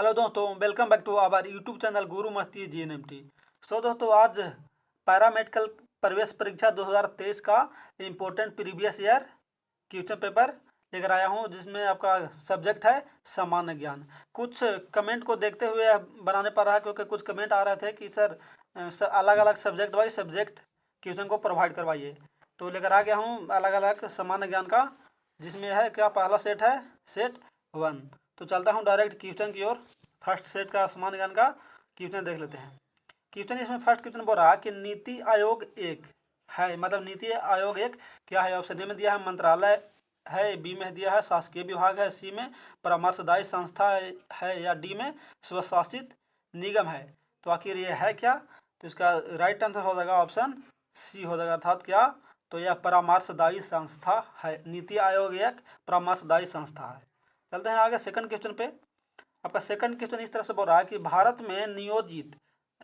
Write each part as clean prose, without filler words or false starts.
Hello दोस्तों, welcome back to our YouTube channel Guru Masti GNMT। दोस्तों आज पैरामेडिकल प्रवेश परीक्षा 2023 का important previous year question paper लेकर आया हूं, जिसमें आपका सब्जेक्ट है सामान्य ज्ञान। कुछ कमेंट को देखते हुए बनाने पड़ रहा है, क्योंकि कुछ कमेंट आ रहे थे कि सर अलग अलग सब्जेक्ट वाइज सब्जेक्ट क्वेश्चन को प्रोवाइड करवाइए। तो लेकर आ गया हूँ अलग अलग सामान्य ज्ञान का, जिसमें है क्या, पहला सेट है सेट 1। तो चलता हूँ डायरेक्ट क्वेश्चन की ओर। फर्स्ट सेट का सामान्य ज्ञान का क्वेश्चन देख लेते हैं। क्वेश्चन इसमें फर्स्ट क्वेश्चन बोल रहा है कि नीति आयोग एक है, मतलब नीति आयोग एक क्या है। ऑप्शन ए में दिया है मंत्रालय है, बी में दिया है शासकीय विभाग है, सी में परामर्शदायी संस्था है, या डी में स्वशासित निगम है। तो आखिर ये है क्या? तो इसका राइट आंसर हो जाएगा ऑप्शन सी हो जाएगा, अर्थात क्या, तो यह परामर्शदायी संस्था है। नीति आयोग एक परामर्शदायी संस्था है। चलते हैं आगे सेकंड क्वेश्चन पे। आपका सेकंड क्वेश्चन इस तरह से बोल रहा है कि भारत में नियोजित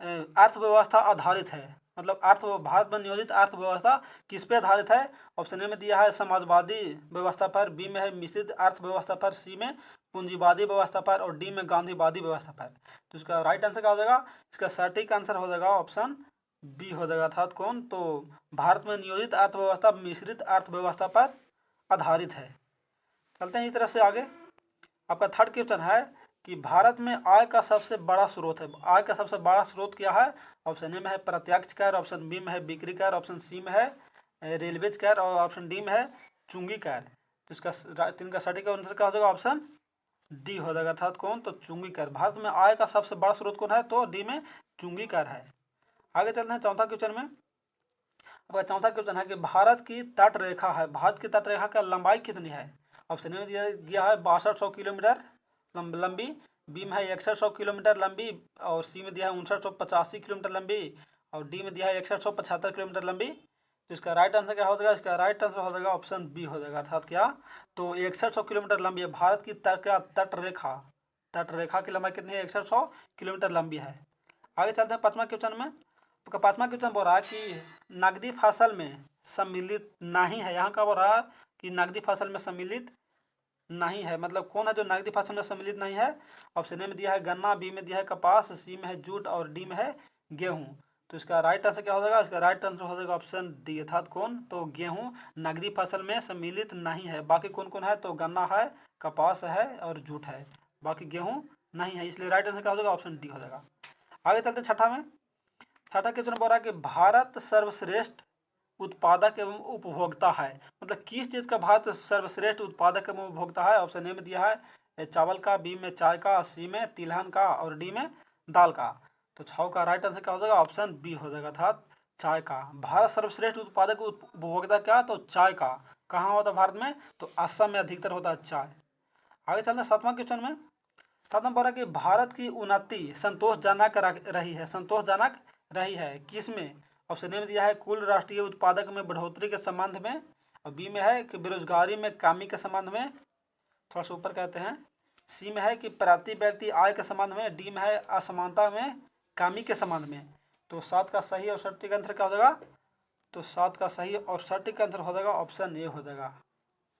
अर्थव्यवस्था आधारित है, मतलब भारत में नियोजित अर्थव्यवस्था किस पे आधारित है। ऑप्शन ए में दिया है समाजवादी व्यवस्था पर, बी में है मिश्रित अर्थव्यवस्था पर, सी में पूंजीवादी व्यवस्था पर, और डी में गांधीवादी व्यवस्था पर। तो इसका राइट आंसर क्या हो जाएगा? इसका सटीक आंसर हो जाएगा ऑप्शन बी हो जाएगा, अर्थात कौन, तो भारत में नियोजित अर्थव्यवस्था मिश्रित अर्थव्यवस्था पर आधारित है। चलते हैं इस तरह से आगे। आपका थर्ड क्वेश्चन है कि भारत में आय का सबसे बड़ा स्रोत है। आय का सबसे बड़ा स्रोत क्या है? ऑप्शन ए में है प्रत्यक्ष कर, ऑप्शन बी में है बिक्री कर, ऑप्शन सी में है रेलवेज कर, और ऑप्शन डी में है चुंगी कर। तो इसका तीन का सटीक आंसर क्या हो जाएगा? ऑप्शन डी हो जाएगा, अर्थात कौन, तो चुंगी कर। भारत में आय का सबसे बड़ा स्रोत कौन है? तो डी में चुंगी कर है। आगे चलते हैं चौथा क्वेश्चन में। आपका चौथा क्वेश्चन है कि भारत की तट रेखा है, भारत की तट रेखा का लंबाई कितनी है। ऑप्शन ए में दिया गया है 6200 किलोमीटर लंबी, बी में है 6100 किलोमीटर लंबी, और सी में दिया है 5985 किलोमीटर लंबी, और डी में दिया है 6175 किलोमीटर लंबी। तो इसका राइट आंसर क्या हो जाएगा? इसका राइट आंसर हो जाएगा ऑप्शन बी हो जाएगा, अर्थात क्या, तो 6100 किलोमीटर लंबी है भारत की तट रेखा की लंबाई कितनी है? 6100 किलोमीटर लंबी है। आगे चलते हैं पांचवा क्वेश्चन में। तो पांचवा क्वेश्चन बोल रहा है कि नकदी फसल में सम्मिलित नहीं है। यहाँ का बोल रहा है कि नकदी फसल में सम्मिलित नहीं है, मतलब कौन है जो नकदी फसल में सम्मिलित नहीं है। ऑप्शन ए में दिया है गन्ना, बी में दिया है कपास, सी में है जूट, और डी में है गेहूं। तो इसका राइट आंसर क्या हो जाएगा? इसका राइट आंसर हो जाएगा ऑप्शन डी, अर्थात कौन, तो गेहूं नकदी फसल में सम्मिलित नहीं है। बाकी कौन कौन है? तो गन्ना है, कपास है, और जूट है, बाकी गेहूं नहीं है। इसलिए राइट आंसर क्या हो जाएगा? ऑप्शन डी हो जाएगा। आगे चलते हैं छठा में। छठा क्वेश्चन बोल रहा है कि भारत सर्वश्रेष्ठ उत्पादक एवं उपभोक्ता है, मतलब किस चीज़ का भारत सर्वश्रेष्ठ उत्पादक एवं उपभोक्ता है। ऑप्शन ए में दिया है चावल का, बी में चाय का, सी में तिलहन का, और डी में दाल का। तो छः का राइट आंसर क्या हो जाएगा? ऑप्शन बी हो जाएगा, अर्थात चाय का। भारत सर्वश्रेष्ठ उत्पादक उपभोक्ता क्या, तो चाय का। कहाँ होता है भारत में? तो असम में अधिकतर होता है चाय। आगे चलते हैं सातवां क्वेश्चन में। सातवां बोल रहा है कि भारत की उन्नति संतोषजनक रही है किसमें। ऑप्शन ए में दिया है कुल राष्ट्रीय उत्पादक में बढ़ोतरी के संबंध में, और बी में है कि बेरोजगारी में कमी के संबंध में, थोड़ा सा ऊपर कहते हैं, सी में है कि प्रति व्यक्ति आय के संबंध में, डी में है असमानता में कमी के संबंध में। तो सात का सही और सटीक आंसर क्या हो जाएगा? तो सात का सही और सटीक आंसर हो जाएगा ऑप्शन ए हो जाएगा,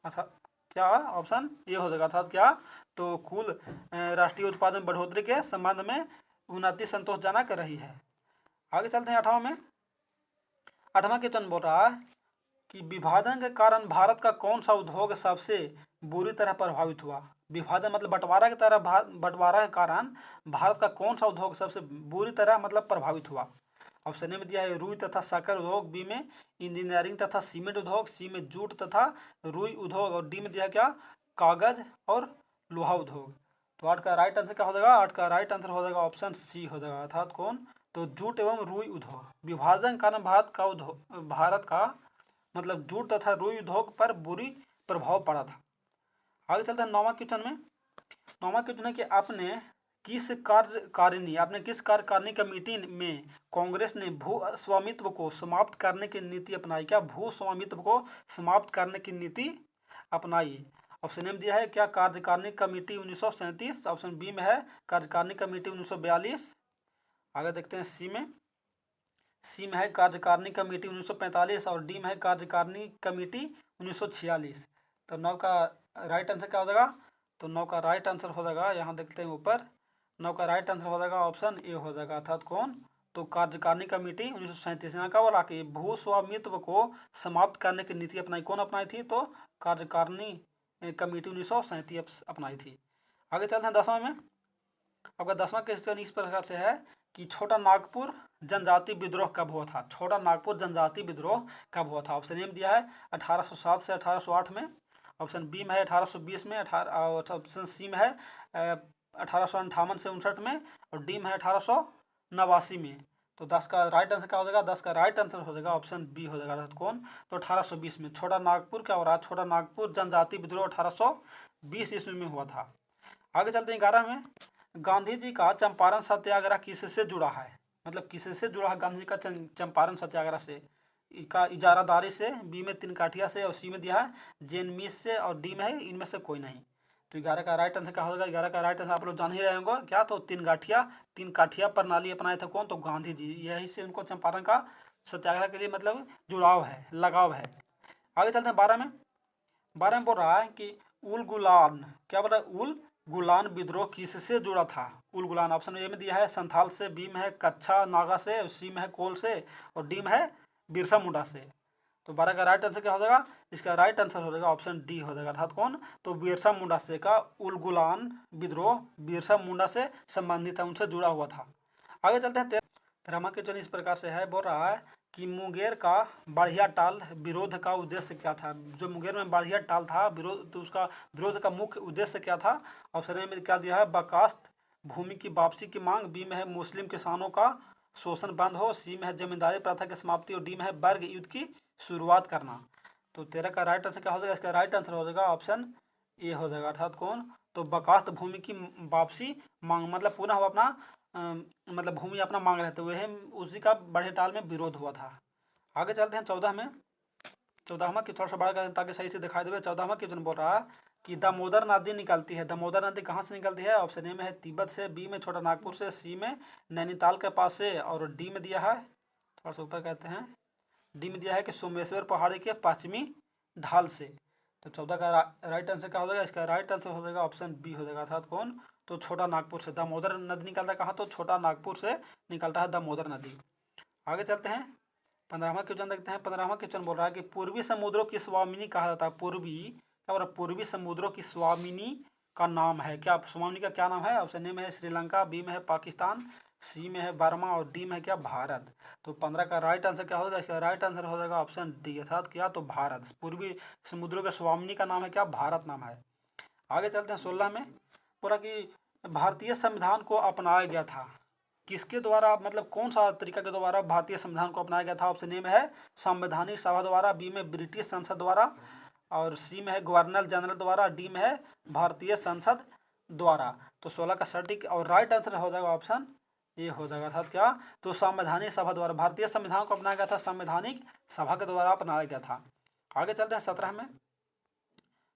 अर्थात क्या, ऑप्शन ए हो जाएगा, अर्थात क्या, तो कुल राष्ट्रीय उत्पादन बढ़ोतरी के संबंध में उन्नति संतोषजनक रही है। आगे चलते हैं आठवां में। आठवां क्वेश्चन बोल रहा है कि विभाजन के कारण भारत का कौन सा उद्योग सबसे बुरी तरह प्रभावित हुआ। विभाजन मतलब बंटवारा के कारण भारत का कौन सा उद्योग सबसे बुरी तरह मतलब प्रभावित हुआ। ऑप्शन ए में दिया है रुई तथा शक्कर उद्योग, बी में इंजीनियरिंग तथा सीमेंट उद्योग, सी में जूट तथा रुई उद्योग, और डी में दिया क्या, कागज और लोहा उद्योग। तो आठ का राइट आंसर क्या हो जाएगा? आठ का राइट आंसर हो जाएगा ऑप्शन सी हो जाएगा, अर्थात कौन, तो जूट एवं रुई उद्योग। विभाजन कारण भारत का मतलब जूट तथा रुई उद्योग पर बुरी प्रभाव पड़ा था। आगे चलते हैं नौवां क्वेश्चन में। नौवां क्वेश्चन है कि आपने किस कार्यकारिणी कमेटी में कांग्रेस ने भू स्वामित्व को समाप्त करने की नीति अपनाई। क्या भू स्वामित्व को समाप्त करने की नीति अपनाई? ऑप्शन ए में दिया है क्या कार्यकारिणी कमेटी 1937, ऑप्शन बी में है कार्यकारिणी कमेटी 1942, आगे देखते हैं सी में है कार्यकारिणी कमेटी 1945, और डी में है कार्यकारिणी कमेटी 1946। तो 9 का राइट आंसर क्या हो जाएगा? तो 9 का राइट आंसर हो जाएगा, यहाँ देखते हैं ऊपर, 9 का राइट आंसर हो जाएगा ऑप्शन ए हो जाएगा, अर्थात कौन, तो कार्यकारिणी कमेटी 1937। यहाँ का बोला कि भू स्वामित्व को समाप्त करने की नीति अपनाई, कौन अपनाई थी, तो कार्यकारिणी कमेटी 1937 अपनाई थी। आगे चलते हैं 10वां में। आपका 10वां क्वेश्चन इस प्रकार से है कि छोटा नागपुर जनजाति विद्रोह कब हुआ था। छोटा नागपुर जनजाति विद्रोह कब हुआ था। ऑप्शन ए में दिया है 1807 से 1808 में, ऑप्शन बी में है 1820 में, ऑप्शन सी में है 1858 से 59 में, और डी में है 1889 में। तो 10 का राइट आंसर क्या हो जाएगा, 10 का राइट आंसर हो जाएगा ऑप्शन बी हो जाएगा, अर्थात कौन, तो 1820 में। छोटा नागपुर क्या हो रहा है, छोटा नागपुर जनजाति विद्रोह 1820 ईस्वी में हुआ था। आगे चलते हैं 11 में। गांधी जी का चंपारण सत्याग्रह किससे जुड़ा है, मतलब किससे जुड़ा है गांधी जी का चंपारण सत्याग्रह से, इसका इजारादारी से, बी में 3 काठिया से, और सी में दिया है जेनमिस से, और डी में है इनमें से कोई नहीं। तो 11 का राइट आंसर क्या होगा, 11 का राइट आंसर आप लोग जान ही रहे होंगे क्या, तो 3 काठिया प्रणाली अपनाए थे कौन, तो गांधी जी, यही से उनको चंपारण का सत्याग्रह के लिए मतलब जुड़ाव है, लगाव है। आगे चलते हैं 12 में। 12 में बोल रहा है कि उल गुलान, क्या बोल रहा है, उल गुलान विद्रोह किससे जुड़ा था। उल गुलान ऑप्शन ए में दिया है संथाल से, बी में है कच्छा नागा से, सी में है कोल से, और डी में है बिरसा मुंडा से। तो 12 का राइट आंसर क्या हो जाएगा, इसका राइट आंसर हो जाएगा ऑप्शन डी हो जाएगा, अर्थात कौन, तो बिरसा मुंडा से का उल गुलान विद्रोह बिरसा मुंडा से संबंधित है, उनसे जुड़ा हुआ था। आगे चलते हैं 13वां क्वेश्चन इस प्रकार से है, बोल रहा है कि मुंगेर का बाढ़िया टाल विरोध का उद्देश्य क्या था। जो मुंगेर में बाढ़िया टाल था विरोध, तो उसका विरोध का मुख्य उद्देश्य क्या था। ऑप्शन ए में क्या दिया है बर्खास्त भूमि की वापसी की मांग, बी में है मुस्लिम किसानों का शोषण बंद हो, सी में है जमींदारी प्रथा की समाप्ति, और डी में है वर्ग युद्ध की शुरुआत करना। तो 13 का राइट आंसर क्या हो जाएगा, इसका राइट आंसर हो जाएगा ऑप्शन ए हो जाएगा, अर्थात कौन, तो बर्खास्त भूमि की वापसी मांग, मतलब पुनः वो अपना मतलब भूमि अपना मांग रहे थे, वह उसी का बड़े टाल में विरोध हुआ था। आगे चलते हैं 14 में। 14वां की थोड़ा सा बड़ा कर ताकि सही से दिखाई देवे। 14वां क्वेश्चन बोल रहा है कि दामोदर नदी निकलती है, दामोदर नदी कहाँ से निकलती है। ऑप्शन ए में है तिब्बत से, बी में छोटा नागपुर से, सी में नैनीताल के पास से, और डी में दिया है, थोड़ा सा ऊपर कहते हैं, डी में दिया है कि सोमेश्वर पहाड़ी के पश्चिमी ढाल से। तो 14 का राइट आंसर क्या हो जाएगा, इसका राइट आंसर हो जाएगा ऑप्शन बी हो जाएगा, अर्थात कौन, तो छोटा नागपुर से दामोदर नदी निकलता है कहाँ, तो छोटा नागपुर से निकलता है दामोदर नदी। आगे चलते हैं 15वां क्वेश्चन देखते हैं। 15वां क्वेश्चन बोल रहा है कि पूर्वी समुद्रों की स्वामिनी कहा जाता है। पूर्वी क्या बोल रहा है, पूर्वी समुद्रों की स्वामिनी का नाम है क्या, स्वामिनी का क्या नाम है। ऑप्शन ए में है श्रीलंका, बी में है पाकिस्तान, सी में है बर्मा, और डी में है क्या भारत। तो 15 का राइट आंसर क्या होगा, इसका राइट आंसर हो जाएगा ऑप्शन डी, अर्थात क्या, तो भारत। पूर्वी समुद्रों के स्वामिनी का नाम है क्या, भारत नाम है। आगे चलते हैं 16 में। पूरा कि भारतीय संविधान को अपनाया गया था किसके द्वारा, मतलब कौन सा तरीका के द्वारा भारतीय संविधान को अपनाया गया था। ऑप्शन ए में है संवैधानिक सभा द्वारा, बी में ब्रिटिश संसद द्वारा, और सी में है गवर्नर जनरल द्वारा, डी में है भारतीय संसद द्वारा। तो 16 का सटीक और राइट आंसर हो जाएगा ऑप्शन ए हो जाएगा, अर्थात क्या, तो संवैधानिक सभा द्वारा भारतीय संविधान को अपनाया गया था, संवैधानिक सभा के द्वारा अपनाया गया था। आगे चलते हैं 17 में।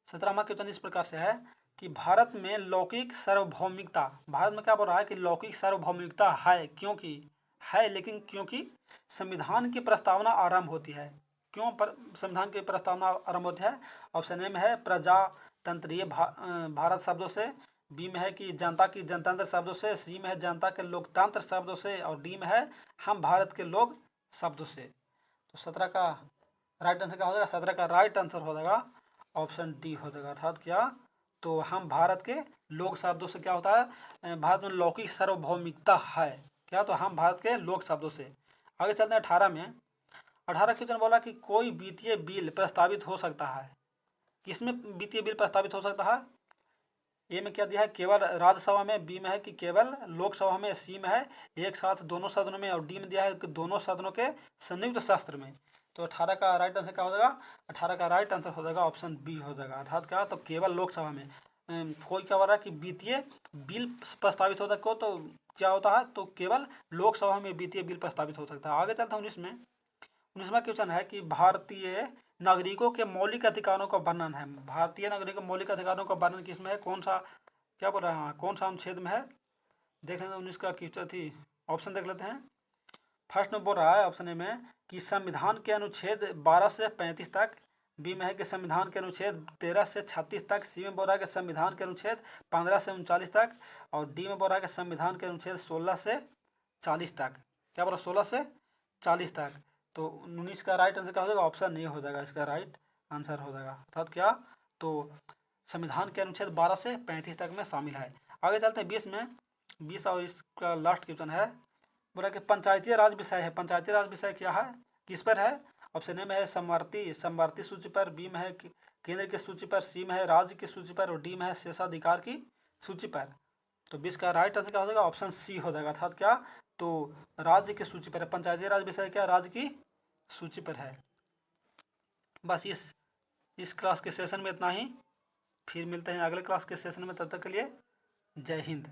17वां क्वेश्चन इस प्रकार से है कि भारत में लौकिक सार्वभौमिकता, भारत में क्या बोल रहा है कि लौकिक सार्वभौमिकता है, क्योंकि है, लेकिन क्योंकि संविधान की प्रस्तावना आरंभ होती है। क्यों संविधान की प्रस्तावना आरंभ होती है। ऑप्शन ए में है प्रजातंत्रीय भारत शब्दों से, बी में है कि जनता की जनतंत्र शब्दों से, सी में है जनता के लोकतंत्र शब्दों से, और डी में है हम भारत के लोग शब्दों से। तो 17 का राइट आंसर क्या हो जाएगा, 17 का राइट आंसर हो जाएगा ऑप्शन डी हो जाएगा, अर्थात क्या, तो हम भारत के लोक शब्दों से क्या होता है, भारत में लौकिक सार्वभौमिकता है क्या, तो हम भारत के लोक शब्दों से। आगे चलते हैं 18 में। 18 क्वेश्चन बोला कि कोई वित्तीय बिल प्रस्तावित हो सकता है, किसमें वित्तीय बिल प्रस्तावित हो सकता है। ए में क्या दिया है केवल राज्यसभा में, बी में है कि केवल लोकसभा में, सी में है एक साथ दोनों सदनों में, और डी में दिया है कि दोनों सदनों के संयुक्त सत्र में। तो 18 का राइट आंसर क्या हो जाएगा, 18 का राइट आंसर हो जाएगा ऑप्शन बी हो जाएगा, अर्थात क्या, तो केवल लोकसभा में। कोई क्या हो रहा है कि वित्तीय बिल प्रस्तावित होता है, तो क्या होता है, तो केवल लोकसभा में वित्तीय बिल प्रस्तावित हो सकता है। आगे चलता हूँ 19 में। 19वां क्वेश्चन है कि भारतीय नागरिकों के मौलिक अधिकारों का वर्णन है। भारतीय नागरिकों के मौलिक अधिकारों का वर्णन किसमें है, कौन सा, क्या बोल रहे हैं, कौन सा अनुच्छेद में है, देख लेते हैं 19 का क्वेश्चन थी, ऑप्शन देख लेते हैं। फर्स्ट में बोल रहा है ऑप्शन ए में कि संविधान के अनुच्छेद 12 से 35 तक बी में है कि संविधान के अनुच्छेद 13 से 36 तक। सी में बोल रहा है कि संविधान के अनुच्छेद 15 से 39 तक। और डी में बोल रहा है कि संविधान के अनुच्छेद 16 से 40 तक। क्या बोला? 16 से 40 तक। तो 19 का राइट आंसर क्या हो जाएगा? ऑप्शन ए हो जाएगा इसका राइट आंसर हो जाएगा। अर्थात क्या? तो संविधान के अनुच्छेद 12 से 35 तक में शामिल है। आगे चलते हैं 20 में। 20 और इसका लास्ट क्वेश्चन है, बोला कि पंचायती राज विषय है। पंचायती राज विषय क्या है, किस पर है? ऑप्शन ए में है समवर्ती सूची पर, बी में है केंद्र की सूची पर, सी में है राज्य की सूची पर और डी में है शेषाधिकार की सूची पर। तो 20 का राइट आंसर क्या हो जाएगा? ऑप्शन सी हो जाएगा। अर्थात क्या? तो राज्य की सूची पर है। पंचायती राज विषय क्या? राज्य की सूची पर है। बस इस क्लास के सेशन में इतना ही। फिर मिलते हैं अगले क्लास के सेशन में। तब तक के लिए जय हिंद।